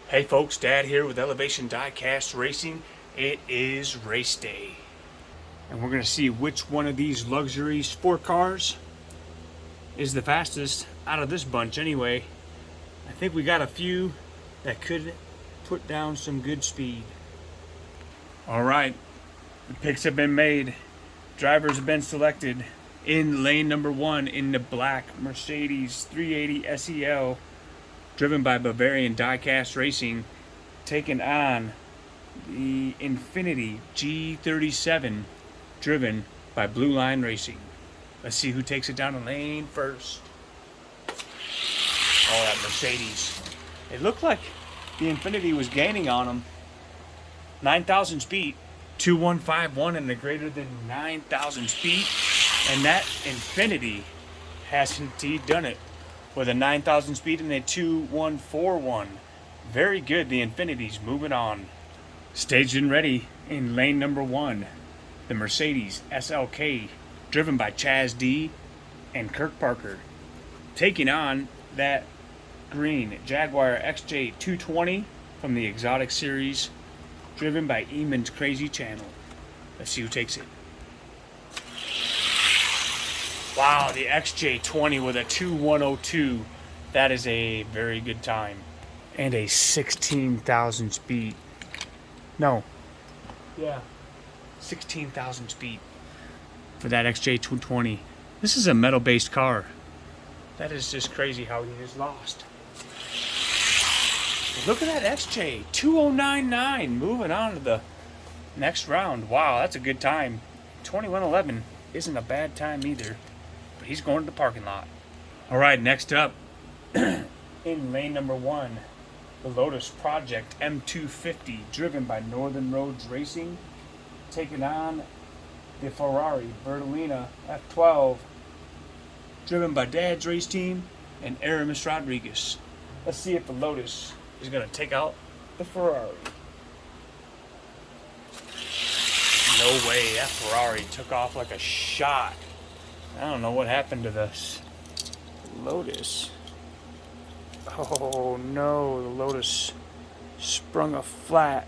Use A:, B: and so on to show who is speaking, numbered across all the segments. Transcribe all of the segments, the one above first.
A: Hey folks, Dad here with Elevation Diecast Racing. It is race day. And we're going to see which one of these luxury sport cars is the fastest out of this bunch anyway. I think we got a few that could put down some good speed. Alright, the picks have been made. Drivers have been selected. In lane number 1 in the black Mercedes 380 SEL, driven by Bavarian Diecast Racing, taking on the Infiniti G37, driven by Blue Line Racing. Let's see who takes it down the lane first. Oh, that Mercedes. It looked like the Infiniti was gaining on them. 9,000 speed, 2151 and a greater than 9,000 speed. And that Infiniti has indeed done it with a 9,000 speed and a 2141. Very good, the Infiniti's moving on. Staged and ready in lane number 1, the Mercedes SLK, driven by Chaz D and Kirk Parker, taking on that green Jaguar XJ220 from the Exotic Series, driven by Eamon's Crazy Channel. Let's see who takes it. Wow, the XJ20 with a 2102. That is a very good time. And a 16,000 speed. No. Yeah. 16,000 speed for that XJ220. This is a metal-based car. That is just crazy how he is lost. Look at that XJ. 2099. Moving on to the next round. Wow, that's a good time. 2111 isn't a bad time either. He's going to the parking lot. All right, next up, in lane number 1, the Lotus Project M250, driven by Northern Roads Racing, taking on the Ferrari Bertolina F12, driven by Dad's Race Team and Aramis Rodriguez. Let's see if the Lotus is going to take out the Ferrari. No way, that Ferrari took off like a shot. I don't know what happened to this Lotus. Oh no, the Lotus sprung a flat.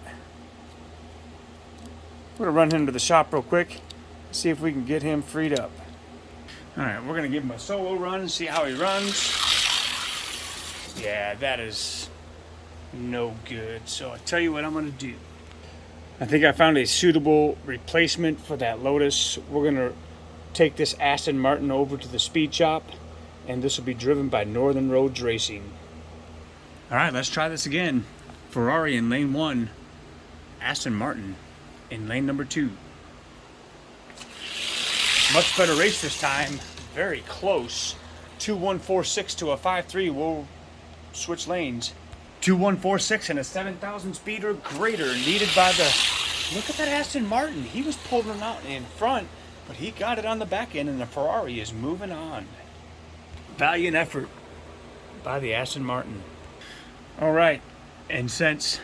A: We're gonna run him to the shop real quick, see if we can get him freed up. Alright, we're gonna give him a solo run and see how he runs. Yeah, that is no good. So I tell you what I'm gonna do. I think I found a suitable replacement for that Lotus. We're gonna take this Aston Martin over to the speed shop, and this will be driven by Northern Roads Racing. Alright, let's try this again. Ferrari in lane 1, Aston Martin in lane number 2. Much better race this time, very close. 2146 to a 53, we'll switch lanes. 2146 and a 7,000 speed or greater, needed by the... Look at that Aston Martin, he was pulling out in front, but he got it on the back end, and the Ferrari is moving on. Valiant effort by the Aston Martin. All right, and since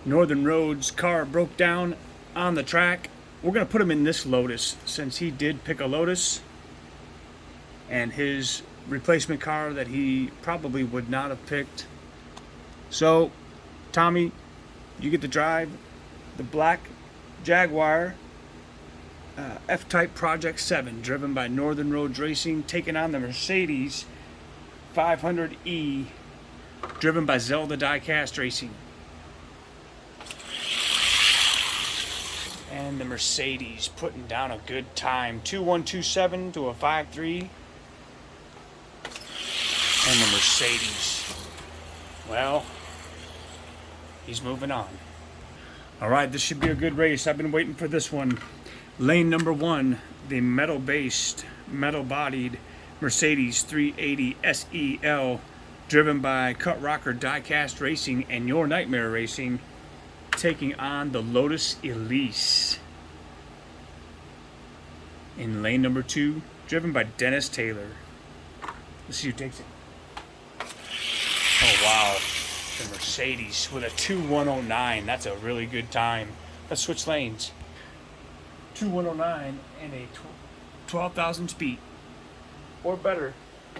A: Northern Roads' car broke down on the track, we're going to put him in this Lotus, since he did pick a Lotus, and his replacement car that he probably would not have picked. So, Tommy, you get to drive the black Jaguar F-Type Project 7, driven by Northern Roads Racing, taking on the Mercedes 500E, driven by Zelda Diecast Racing. And the Mercedes putting down a good time, 2127 to a 53. And the Mercedes, well, he's moving on. All right, this should be a good race. I've been waiting for this one. Lane number 1, the metal-based, metal-bodied Mercedes 380 SEL, driven by Cut Rocker Diecast Racing and Your Nightmare Racing, taking on the Lotus Elise. In lane number 2, driven by Dennis Taylor. Let's see who takes it. Oh wow, the Mercedes with a 2109. That's a really good time. Let's switch lanes. 2109 and a 12,000 speed or better,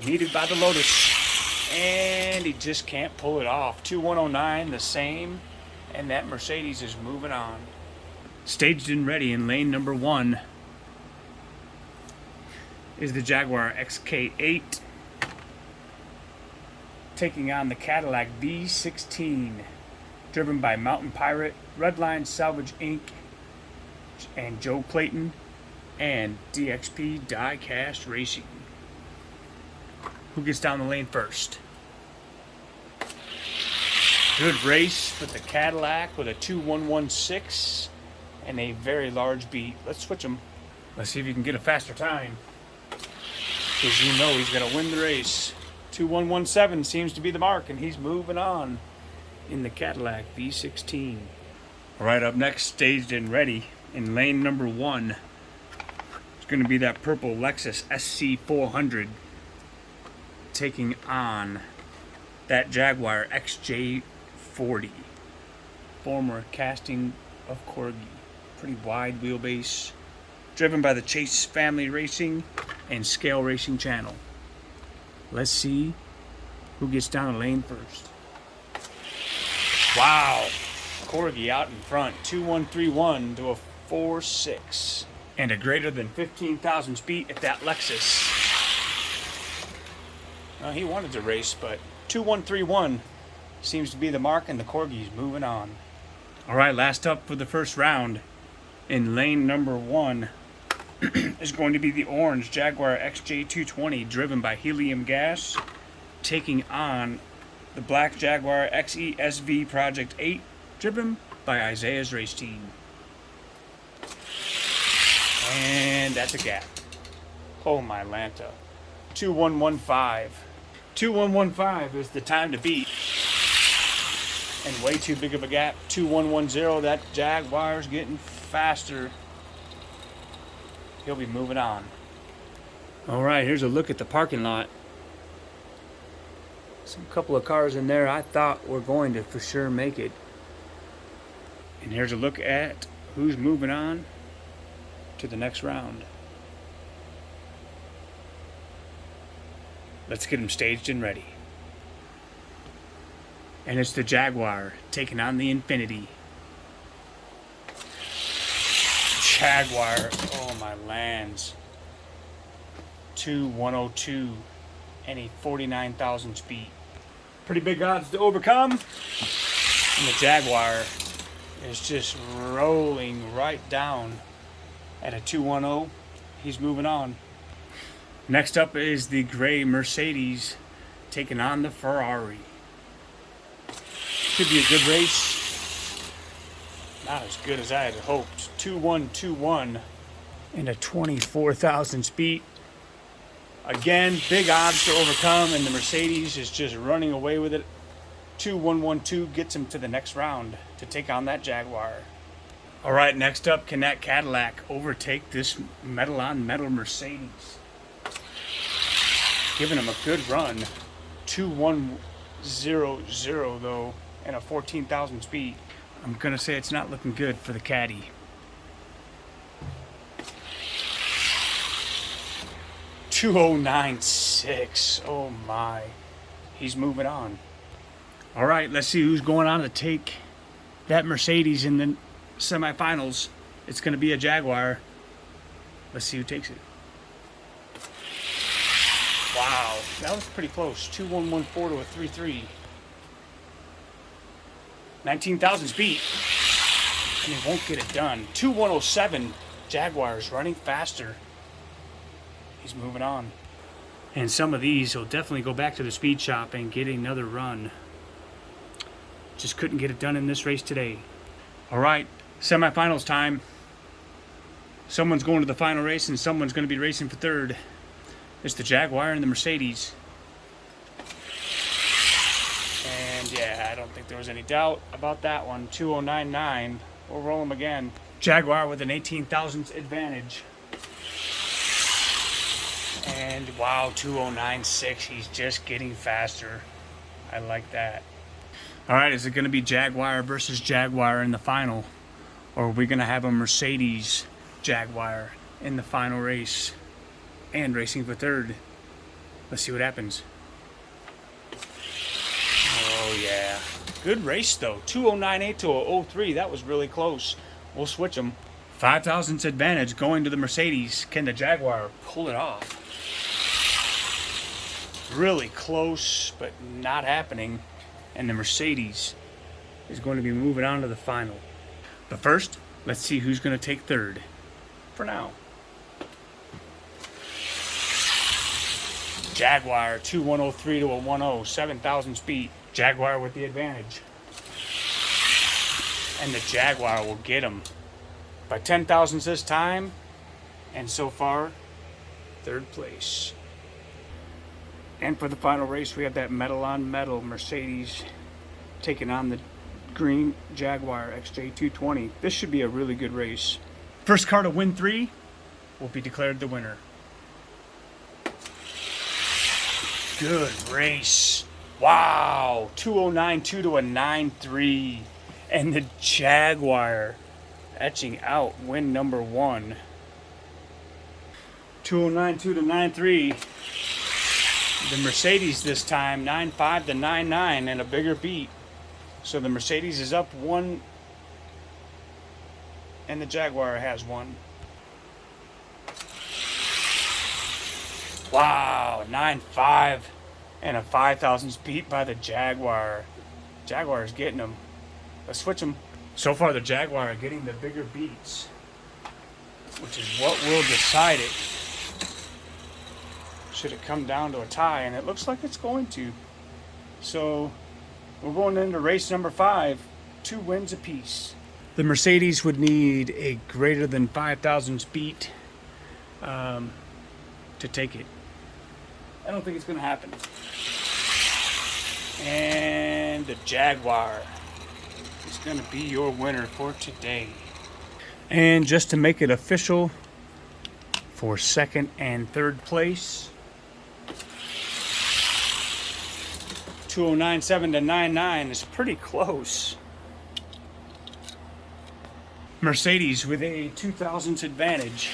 A: needed by the Lotus. And he just can't pull it off. 2109, the same. And that Mercedes is moving on. Staged and ready in lane number 1 is the Jaguar XK8 taking on the Cadillac V16, driven by Mountain Pirate, Redline Salvage Inc., and Joe Clayton, and DXP Diecast Racing. Who gets down the lane first? Good race with the Cadillac with a 2116 and a very large beat. Let's switch them. Let's see if you can get a faster time, because you know he's going to win the race. 2117 seems to be the mark, and he's moving on in the Cadillac V16. All right, up next, staged and ready in lane number 1. It's going to be that purple Lexus SC400 taking on that Jaguar XJ40, former casting of Corgi. Pretty wide wheelbase, driven by the Chase Family Racing and Scale Racing channel. Let's see who gets down the lane first. Wow, Corgi out in front, 2131 to a 46, and a greater than 15,000 speed at that Lexus. Well, he wanted to race, but 2131 seems to be the mark, and the Corgi's moving on. All right, last up for the first round in lane number 1 is going to be the orange Jaguar XJ220, driven by Helium Gas, taking on the black Jaguar XESV Project 8, driven by Isaiah's race team. And that's a gap. Oh my Lanta. 2115. 2115 is the time to beat. And way too big of a gap. 2110, that Jaguar's getting faster. He'll be moving on. All right, here's a look at the parking lot. Some couple of cars in there I thought were going to for sure make it. And here's a look at who's moving on to the next round. Let's get them staged and ready. And it's the Jaguar taking on the Infinity. Jaguar, oh my lands. 2102 and a 49,000 speed. Pretty big odds to overcome. And the Jaguar is just rolling right down at a 210. He's moving on. Next up is the gray Mercedes taking on the Ferrari. Could be a good race. Not as good as I had hoped. 2121 and a 24,000 speed. Again, big odds to overcome, and the Mercedes is just running away with it. 2112 gets him to the next round to take on that Jaguar. All right, next up, can that Cadillac overtake this metal-on-metal Mercedes? Giving him a good run. 2100 though, and a 14,000 speed. I'm gonna say it's not looking good for the Caddy. $2,096. Oh my. He's moving on. All right, let's see who's going on to take that Mercedes in the semifinals. It's going to be a Jaguar. Let's see who takes it. Wow, that was pretty close. 2114 to a 33. 19,000 speed. And he won't get it done. 2107. Jaguar's running faster. He's moving on. And some of these will definitely go back to the speed shop and get another run. Just couldn't get it done in this race today. All right, semifinals time. Someone's going to the final race and someone's going to be racing for third. It's the Jaguar and the Mercedes. And yeah, I don't think there was any doubt about that one. 2099. We'll roll them again. Jaguar with an 18,000th advantage. And wow, 2096. He's just getting faster. I like that. All right, is it going to be Jaguar versus Jaguar in the final? Or are we going to have a Mercedes Jaguar in the final race and racing for third? Let's see what happens. Oh, yeah. Good race, though. 2098 to a 03. That was really close. We'll switch them. 5 thousandths advantage going to the Mercedes. Can the Jaguar pull it off? Really close, but not happening. And the Mercedes is going to be moving on to the final. But first, let's see who's going to take third. For now. Jaguar 2103 to a 10, 7,000 speed. Jaguar with the advantage. And the Jaguar will get him by 10 thousandths this time. And so far, third place. And for the final race, we have that metal on metal Mercedes taking on the green Jaguar XJ220. This should be a really good race. First car to win 3 will be declared the winner. Good race. Wow. 2092 to a 93. And the Jaguar etching out win number 1. 2092 to 93. The Mercedes this time 95 to 99 and a bigger beat. So the Mercedes is up 1 and the Jaguar has 1. Wow, 9.5 and a 5 thousandths beat by the Jaguar. Jaguar is getting them. Let's switch them. So far the Jaguar are getting the bigger beats, which is what will decide it. Should it come down to a tie, and it looks like it's going to. So we're going into race number 5, 2 wins apiece. The Mercedes would need a greater than 5,000 beat to take it. I don't think it's going to happen. And the Jaguar is going to be your winner for today. And just to make it official, for second and third place, 2097 to 99 is pretty close. Mercedes with a 2 thousandths advantage.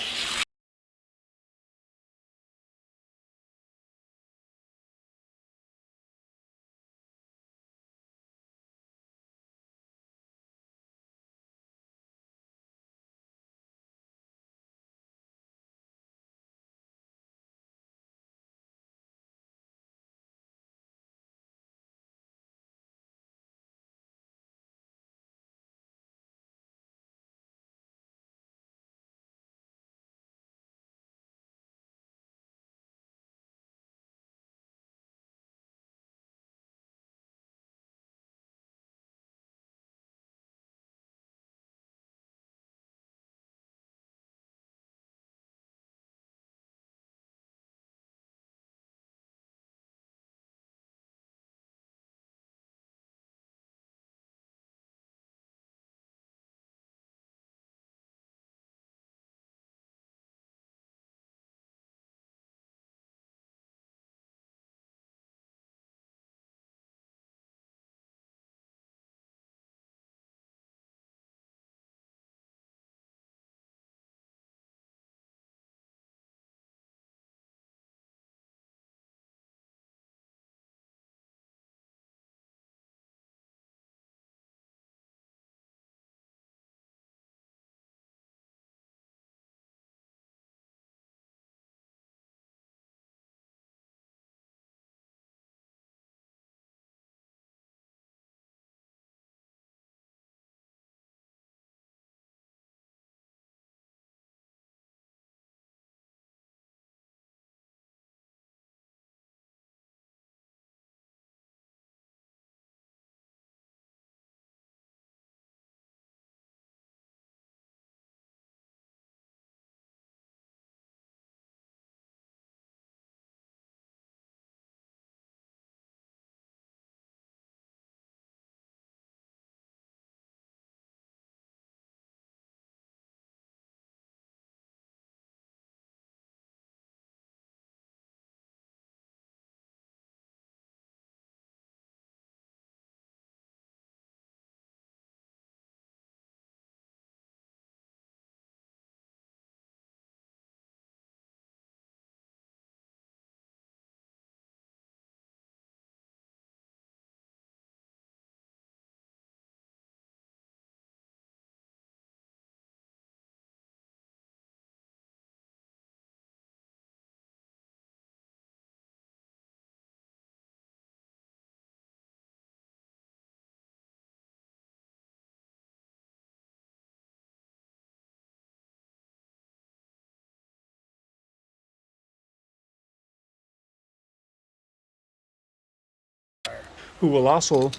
A: who will also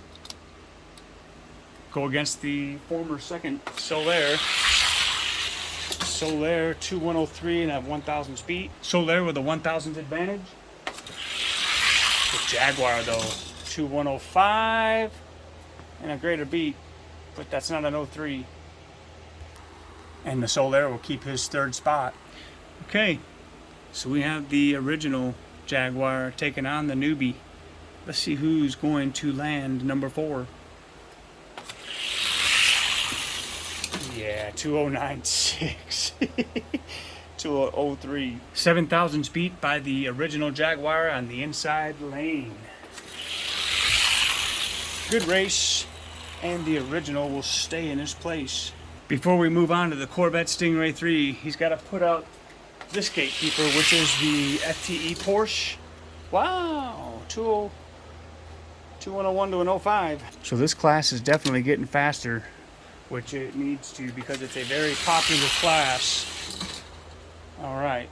A: go against the former second Solaire. Solaire 2103 and have 1,000 speed. Solaire with a 1,000 advantage. The Jaguar though, 2105 and a greater beat, but that's not an 03. And the Solaire will keep his third spot. Okay, so we have the original Jaguar taking on the newbie. Let's see who's going to land number 4. Yeah, 2096. 2003. 7,000 speed by the original Jaguar on the inside lane. Good race, and the original will stay in his place. Before we move on to the Corvette Stingray 3, he's got to put out this gatekeeper, which is the FTE Porsche. Wow, 2101 to an 05. So this class is definitely getting faster, which it needs to because it's a very popular class. All right,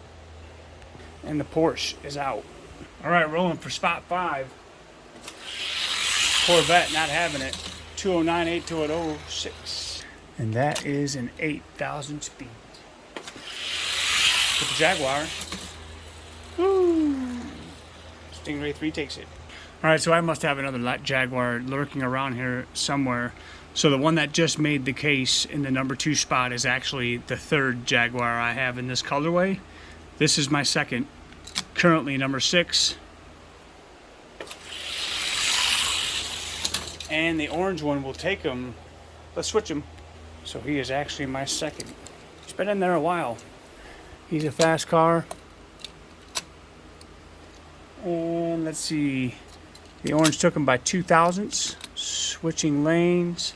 A: and the Porsche is out. All right, rolling for spot 5. Corvette not having it. 2098 to an 06. And that is an 8,000 speed. With the Jaguar. Woo! Stingray 3 takes it. Alright, so I must have another Jaguar lurking around here somewhere. So the one that just made the case in the number 2 spot is actually the third Jaguar I have in this colorway. This is my second. Currently number 6. And the orange one will take him. Let's switch him. So he is actually my second. He's been in there a while. He's a fast car. And let's see. The orange took him by 2,000ths. Switching lanes.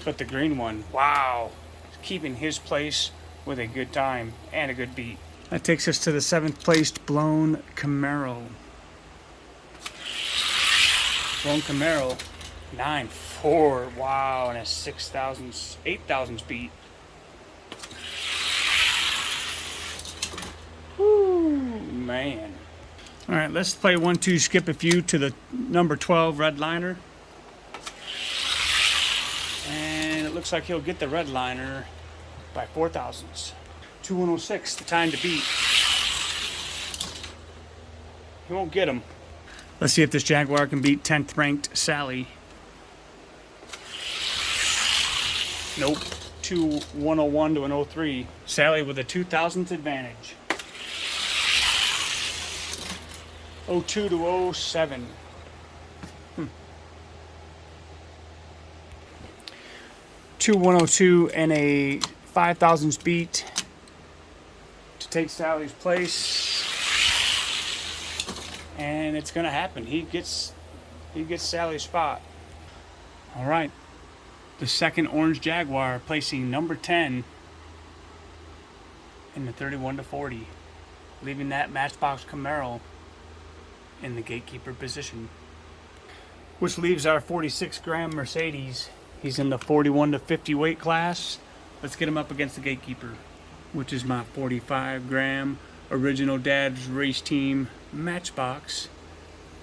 A: But the green one, wow. Keeping his place with a good time and a good beat. That takes us to the 7th placed Blown Camaro. Blown Camaro, 9.4, wow, and a 8,000 speed. Woo, man. All right, let's play 1-2 skip a few to the number 12 red liner. And it looks like he'll get the red liner by 4,000ths. 2106, the time to beat. He won't get him. Let's see if this Jaguar can beat 10th ranked Sally. Nope. 2101 to an 03. Sally with a 2,000th advantage. 02 to 07. 2102 and a 5,000 speed to take Sally's place. And it's gonna happen. He gets Sally's spot. All right, the second orange Jaguar placing number 10 in the 31 to 40, leaving that Matchbox Camaro in the gatekeeper position, which leaves our 46-gram Mercedes. He's in the 41 to 50 weight class. Let's get him up against the gatekeeper, which is my 45-gram original Dad's Race Team Matchbox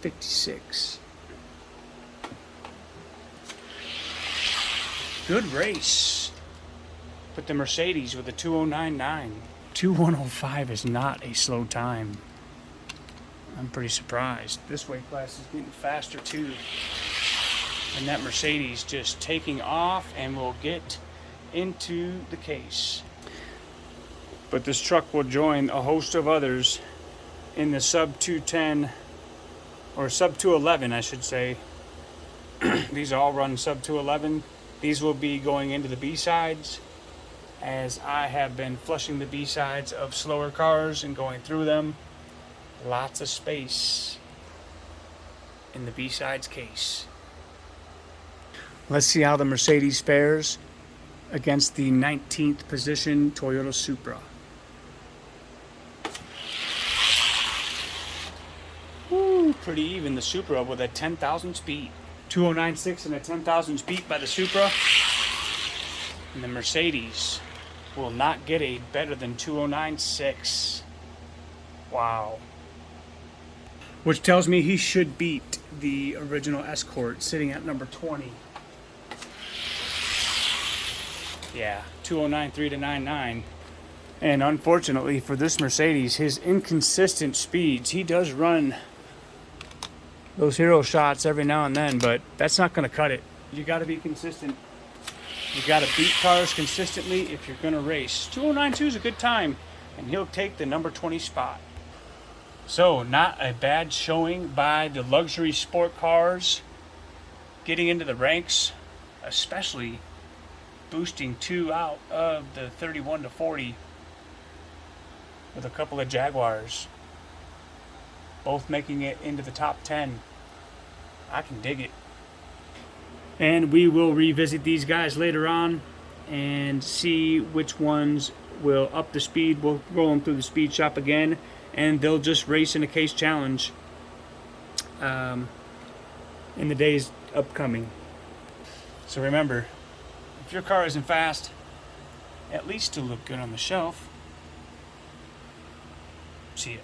A: 56. Good race. But the Mercedes with a 2099. 2105 is not a slow time. I'm pretty surprised. This weight class is getting faster too. And that Mercedes just taking off and will get into the case. But this truck will join a host of others in the sub 210 or sub 211, I should say. These all run sub 211. These will be going into the B-sides, as I have been flushing the B-sides of slower cars and going through them. Lots of space in the B-sides case. Let's see how the Mercedes fares against the 19th position Toyota Supra. Woo, pretty even, the Supra with a 10,000 speed. 2096 and a 10,000 speed by the Supra. And the Mercedes will not get a better than 2096. Wow. which tells me he should beat the original Escort sitting at number 20. Yeah, 209.3 to 99. And unfortunately for this Mercedes, his inconsistent speeds, he does run those hero shots every now and then, but that's not going to cut it. You got to be consistent. You got to beat cars consistently if you're going to race. 209.2 is a good time, and he'll take the number 20 spot. So, not a bad showing by the luxury sport cars getting into the ranks, especially boosting 2 out of the 31 to 40 with a couple of Jaguars, both making it into the top 10. I can dig it. And we will revisit these guys later on and see which ones will up the speed. We'll roll them through the speed shop again, and they'll just race in a case challenge in the days upcoming. So remember, if your car isn't fast, at least to look good on the shelf. See ya.